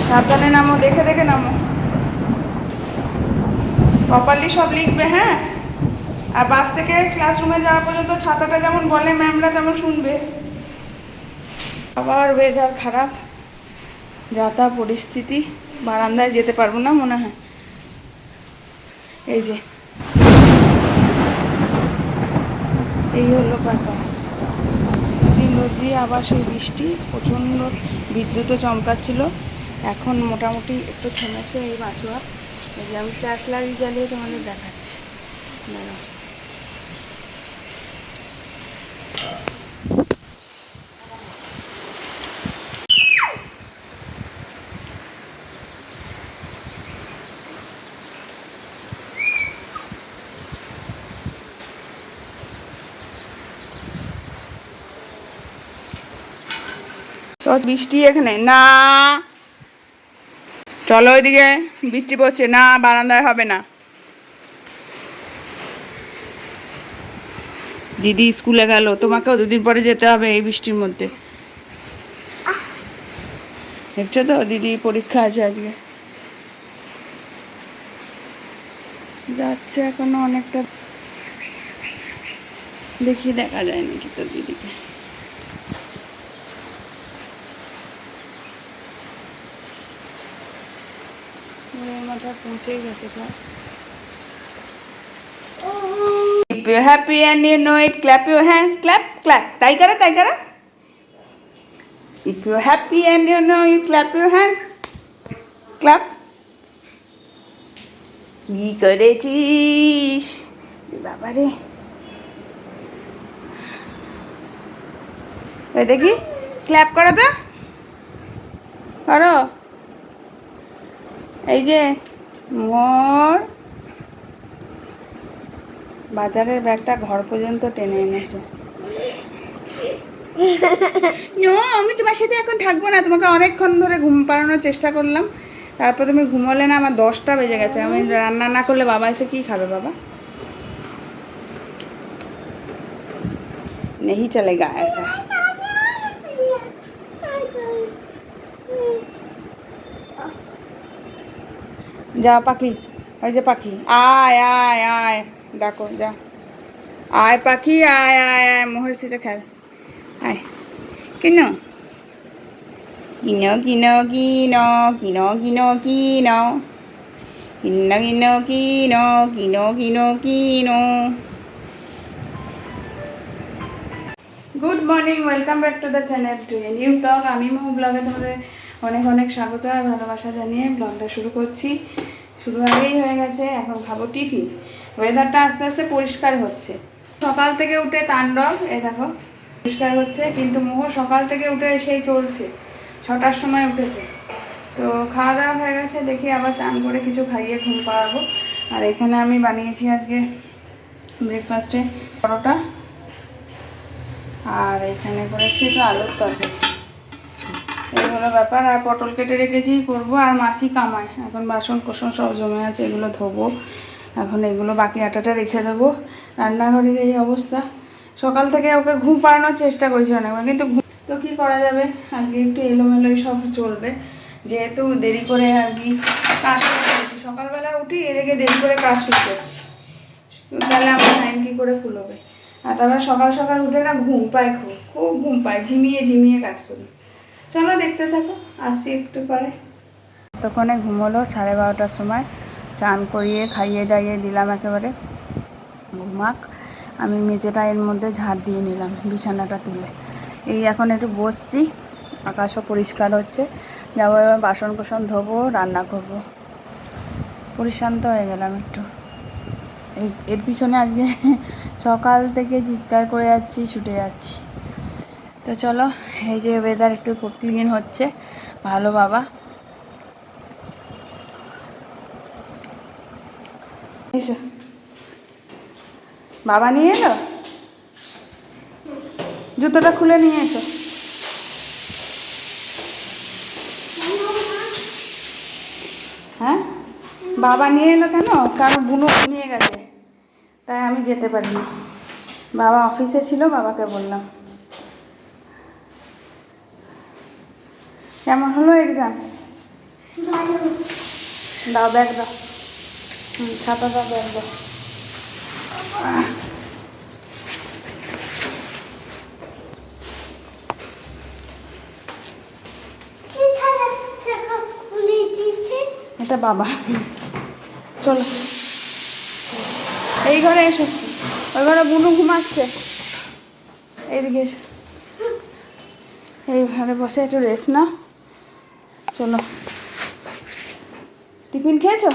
সাবধানে নামো, দেখে দেখে নামো, প্রপারলি সব লিখবে, হ্যাঁ? আর বাস থেকে ক্লাসরুমে যাওয়া পর্যন্ত ছাতাটা যেমন বলে ম্যামরা তেমন শুনবে। আবার ওয়েদার খারাপ, যা তা পরিস্থিতি, বারান্দায় যেতে পারবো না মনে হয়। এই যে এই হলো ব্যাপার। দুদিন রোদ দিয়ে আবার সেই বৃষ্টি, প্রচণ্ড বিদ্যুৎও চমকাচ্ছিল, এখন মোটামুটি একটু থেমেছে এই মাছুয়া। এই যে আমি ফ্ল্যাশ লাইট জ্বালিয়ে তোমাদের দেখাচ্ছি, দাঁড়াও। বৃষ্টি এখানে না, চলো ওইদিকে, বৃষ্টি পড়ছে না, বারান্দায় হবে না। দিদি স্কুলে গেল, তোমাকেও দুদিন পরে যেতে হবে এই বৃষ্টির মধ্যে। দেখছো তো, দিদি পরীক্ষা আছে আজকে, যাচ্ছে এখনো অনেকটা, দেখি দেখা যায় নাকি তোর দিদিকে। মাথা পৌঁছেই গেছে। If you're happy and you know it, clap your hand, clap, clap. তাই করে, তাই করে। If you're happy and you know it, clap your hand, clap. কি করেছিস বাবা রে? ওই দেখি, ক্ল্যাপ করো তো, করো। এই যে মোর বাজারের ব্যাগটা ঘর পর্যন্ত টেনে এনেছে। আমি তোমার সাথে এখন থাকবো না, তোমাকে অনেকক্ষণ ধরে ঘুম পাড়ানোর চেষ্টা করলাম, তারপর তুমি ঘুমোলে না, আমার 10টা বেজে গেছে। আমি রান্না না করলে বাবা এসে কি খাবে? বাবা नहीं चलेगा ऐसा। যা পাখি, ওই যে পাখি, আয় আয় আয়, ডাকো, যা, আয় পাখি, আয় আয় আয়, মহর্ষিতে খেল, আয়। কিনো কিনো কিনো কিনো কিনো কিনো কিনো কিনো কিনো কিনো কিনো কিনো কিনো। Good morning, welcome back to the channel, to a new blog. আমি মহু ব্লগে তোমাদের অনেক অনেক স্বাগত আর ভালোবাসা জানিয়ে ব্লগটা শুরু করছি। শুরু আগেই হয়ে গেছে, এখন খাবো টিফিন। ওয়েদারটা আস্তে আস্তে পরিষ্কার হচ্ছে, সকাল থেকে উঠে তাণ্ডব, এই দেখো পরিষ্কার হচ্ছে, কিন্তু মোহ সকাল থেকে উঠে সেই চলছে, 6টার সময় উঠেছে। তো খাওয়া দাওয়া হয়ে গেছে, দেখি আবার চান করে কিছু খাইয়ে ঘুম পাড়াবো। আর এখানে আমি বানিয়েছি আজকে ব্রেকফাস্টে পরোটা, আর এখানে করেছি একটু আলুর তরকারি। এই হলো ব্যাপার। আর পটল কেটে রেখেছি, করবো। আর মাসি কামায়, এখন বাসন কোসন সব জমে আছে, এগুলো ধোবো। এখন এগুলো বাকি আটাটা রেখে দেবো। রান্নাঘরের এই অবস্থা, সকাল থেকে ওকে ঘুম পাড়ানোর চেষ্টা করেছি অনেকবার, কিন্তু তো কী করা যাবে, আজকে একটু এলোমেলোই সব চলবে, যেহেতু দেরি করে আর কি কাজ শুরু করছি। সকালবেলা উঠি, এদিকে দেরি করে কাজ শুরু করছি, তাহলে আমার টাইম কী করে ফুলবে। আর তারপরে সকাল সকাল উঠে না ঘুম পায়, খুব খুব ঘুম পায়, ঝিমিয়ে ঝিমিয়ে কাজ করি। চলো দেখতে থাকো, আসছি একটু পরে। ততক্ষণে ঘুমোলো, 12:30টার সময় চান করিয়ে খাইয়ে দাইয়ে দিলাম একেবারে, ঘুমাক। আমি মেঝেটা এর মধ্যে ঝাড় দিয়ে নিলাম, বিছানাটা তুলে। এই এখন একটু বসছি, আকাশও পরিষ্কার হচ্ছে, যাবো এবার বাসন কোসন ধোবো, রান্না করবো। পরিশান্ত হয়ে গেলাম একটু। এর পিছনে আজকে সকাল থেকে চিৎকার করে যাচ্ছি, ছুটে যাচ্ছি। তো চলো, এই যে ওয়েদার একটু ক্লিন হচ্ছে, ভালো বাবা। এসো, বাবা নিয়ে এলো, জুতোটা খুলে নিয়ে এসো। হ্যাঁ, বাবা নিয়ে এলো কেন? কারণ বুনু নিয়ে গেছে, তাই আমি যেতে পারিনি। বাবা অফিসে ছিল, বাবাকে বললাম। কেমন হলো এক্সাম? দাও ব্যাগ দাও, ছাতা দাও, ব্যাগ দাও। এটা বাবা। চলো এই ঘরে এসো, ওই ঘরে বুনু ঘুমাচ্ছে, এইদিকে এসো, এই ঘরে বসে একটু রেস্ট নাও। চলো, টিফিন খেয়েছো?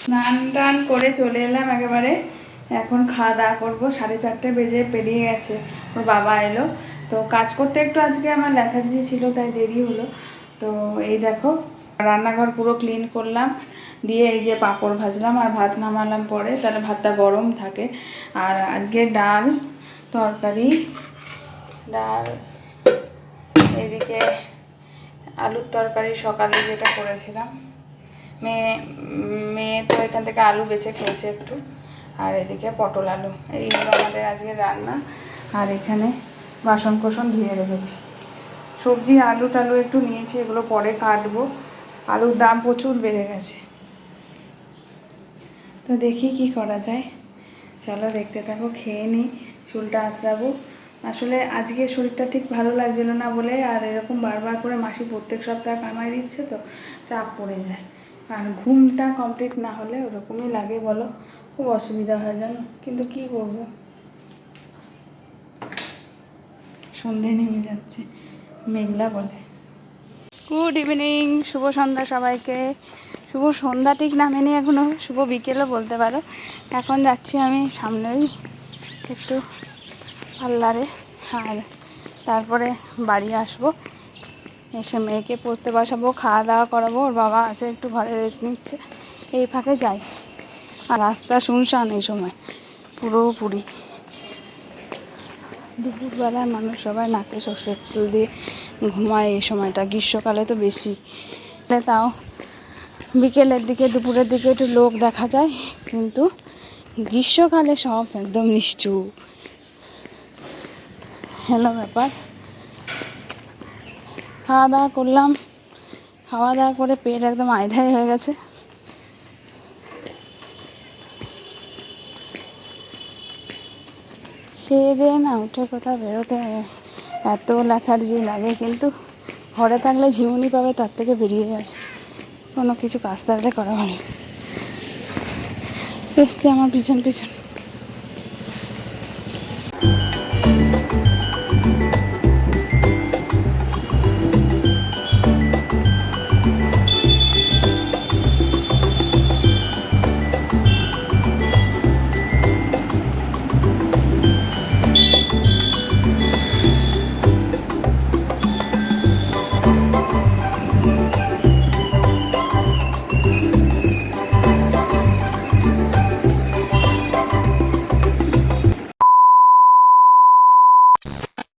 স্নান টান করে চলে এলাম একেবারে, এখন খাওয়া দাওয়া করবো। 4:30 বেজে পেরিয়ে গেছে, ওর বাবা এলো। তো কাজ করতে একটু আজকে আমার ল্যাথার্জি ছিল, তাই দেরি হলো। তো এই দেখো, রান্নাঘর পুরো ক্লিন করলাম, দিয়ে এই যে পাঁপড় ভাজলাম আর ভাত নামালাম পরে, তাহলে ভাতটা গরম থাকে। আর আজকে ডাল তরকারি, ডাল, এদিকে আলুর তরকারি সকালে যেটা করেছিলাম, মেয়ে তো এখান থেকে আলু বেছে খেয়েছে একটু, আর এদিকে পটল আলু, এই হলো আমাদের আজকে রান্না। আর এখানে বাসন কোসন ধুয়ে রেখেছি। সবজি আলু টালু একটু নিয়েছি, এগুলো পরে কাটবো, আলুর দাম প্রচুর বেড়ে গেছে। তো দেখি কি করা যায়, চলো দেখতে থাকো, খেয়ে নিই, চুলটা আঁচড়াবো। আসলে আজকে শরীরটা ঠিক ভালো লাগছিল না বলে, আর এরকম বারবার করে মাসি প্রত্যেক সপ্তাহে কামাই দিচ্ছে, তো চাপ পড়ে যায়। আর ঘুমটা কমপ্লিট না হলে ওরকমই লাগে, বলো, খুব অসুবিধা হয় জানো, কিন্তু কি করব, সন্ধে নেমে যাচ্ছে, মেঘলা বলে। গুড ইভিনিং, শুভ সন্ধ্যা সবাইকে। শুভ সন্ধ্যা ঠিক নামেনি এখনও, শুভ বিকেলও বলতে পারো। এখন যাচ্ছি আমি সামনেই একটু পার্লারে, আর তারপরে বাড়ি আসবো, এসে মেয়েকে পড়তে বসাবো, খাওয়া দাওয়া করাবো, ওর বাবা আছে একটু ঘরে রেস্ট নিচ্ছে, এই ফাঁকে যাই। আর রাস্তা শুনশান এই সময় পুরোপুরি, দুপুরবেলায় মানুষ সবাই নাকে সর্ষের তেল দিয়ে ঘুমায় এই সময়টা, গ্রীষ্মকালে তো বেশি, তাও বিকেলের দিকে দুপুরের দিকে একটু লোক দেখা যায়, কিন্তু গ্রীষ্মকালে সব একদম নিশ্চুপ, হ্যালো ব্যাপার। খাওয়া দাওয়া করলাম, খাওয়া দাওয়া করে পেট একদম আয়ধাই হয়ে গেছে। খেয়ে দিয়ে না উঠে কোথাও বেরোতে এত ল্যাথার্জি লাগে, কিন্তু ঘরে থাকলে ঝিমুনি পাবে, তার থেকে বেরিয়ে আসে, কোনো কিছু কাজ থাকলে করা ভালো। এসছে আমার পিছন পিছন।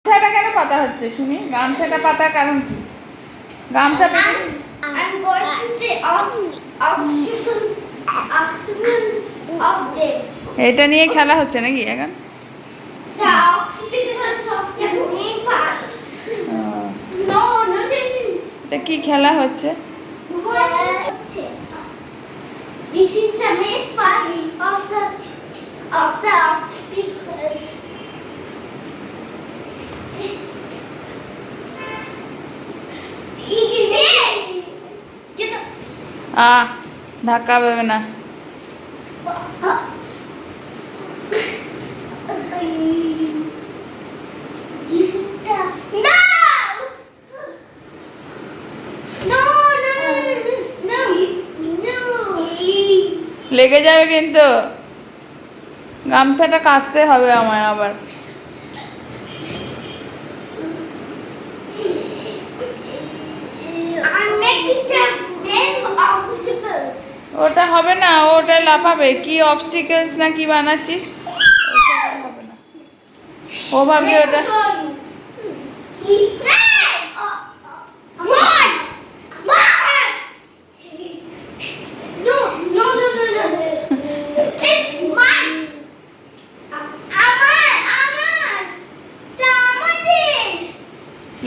গামছাটা কেন পাতা হচ্ছে শুনি? গামছাটা পাতার কারণ কি? গামছা I'm going to the oxygens of them. এটা নিয়ে খেলা হচ্ছে নাকি এখন? The oxygens of the main part. No, no, no. এটা কি খেলা হচ্ছে? This is the main part of the oxygens. ধাক্কা পাবে না। This is the no. No, no, no, no, no. লেগে যাবে কিন্তু, গামছাটা কাচতে হবে আমায় আবার। I'm making the name obstacles. ওটা হবে না, ওটা লাফাবে। কি অবস্টিকেলস না কি বানাচ্ছিস? ওটা হবে না, ও ভাববে ওটা। No, no, no, no, no. It's mine. Amar.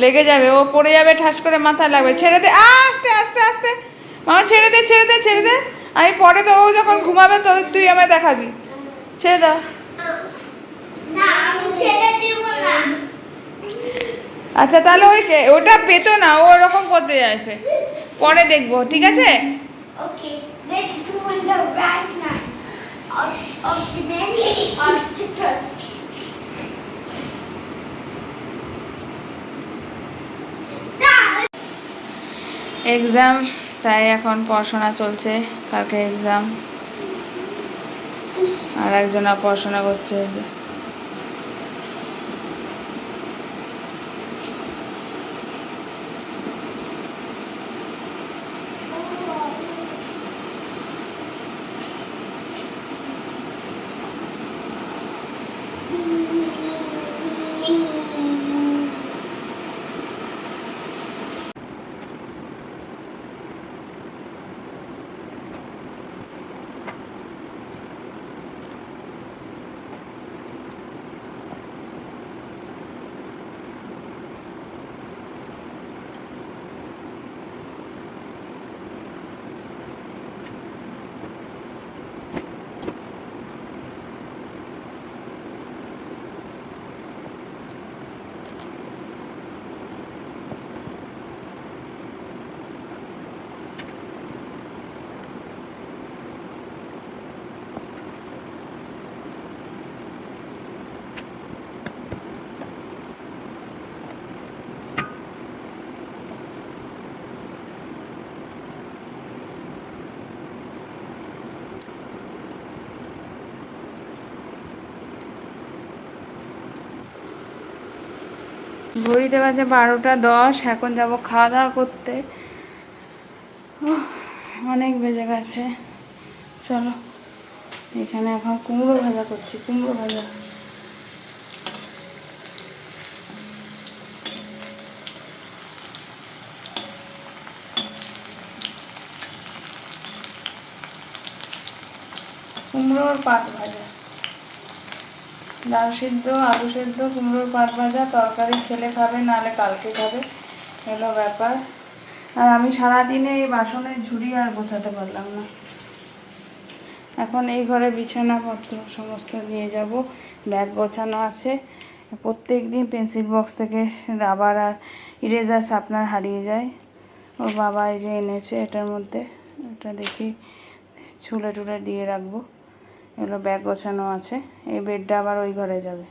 লেগে যাবে, ও পড়ে যাবে, ঠাস করে মাথায় লাগবে। ছেড়ে দে, আস্তে আস্তে আস্তে, মামা ছেড়ে দে ছেড়ে দে ছেড়ে দে। আমি পরে তো ও যখন ঘুমাবে তো তুই আমায় দেখাবি। ছেড়ে দাও। না আমি ছেড়ে দিব না। আচ্ছা তাহলে ওটা পেতো না, ও ওরকম করতে যাচ্ছে, পরে দেখবো, ঠিক আছে? Okay, let's do on the right line of the men obstacles. Exam, তাই এখন পড়াশোনা চলছে, কালকে এক্সাম। আর একজনা পড়াশোনা করছে এই যে। ঘড়িতে বাজে 12টা 10, এখন যাব খাওয়া দাওয়া করতে। অনেক বেজে গেছে। চলো, এখানে এখন কুমড়ো ভাজা করছি, কুমড়ো ভাজা। কুমড়োর পাত ভাজা, ডাল সিদ্ধ, আলু সিদ্ধ, কুমড়োর পাত ভাজা। তরকারি খেলে খাবে, নাহলে কালকে খাবে, এলো ব্যাপার। আর আমি সারাদিনে এই বাসনের ঝুড়ি আর গোছাতে পারলাম না। এখন এই ঘরে বিছানাপত্র সমস্ত নিয়ে যাব, ব্যাগ গোছানো আছে। প্রত্যেক দিন পেন্সিল বক্স থেকে রাবার আর ইরেজার শার্পনার হারিয়ে যায়। ওর বাবা এই যে এনেছে, এটার মধ্যে এটা দেখি ছুলে টুলে দিয়ে রাখবো। এগুলো ব্যাগ গোছানো আছে। এই বেডটা আবার ওই ঘরে যাবে।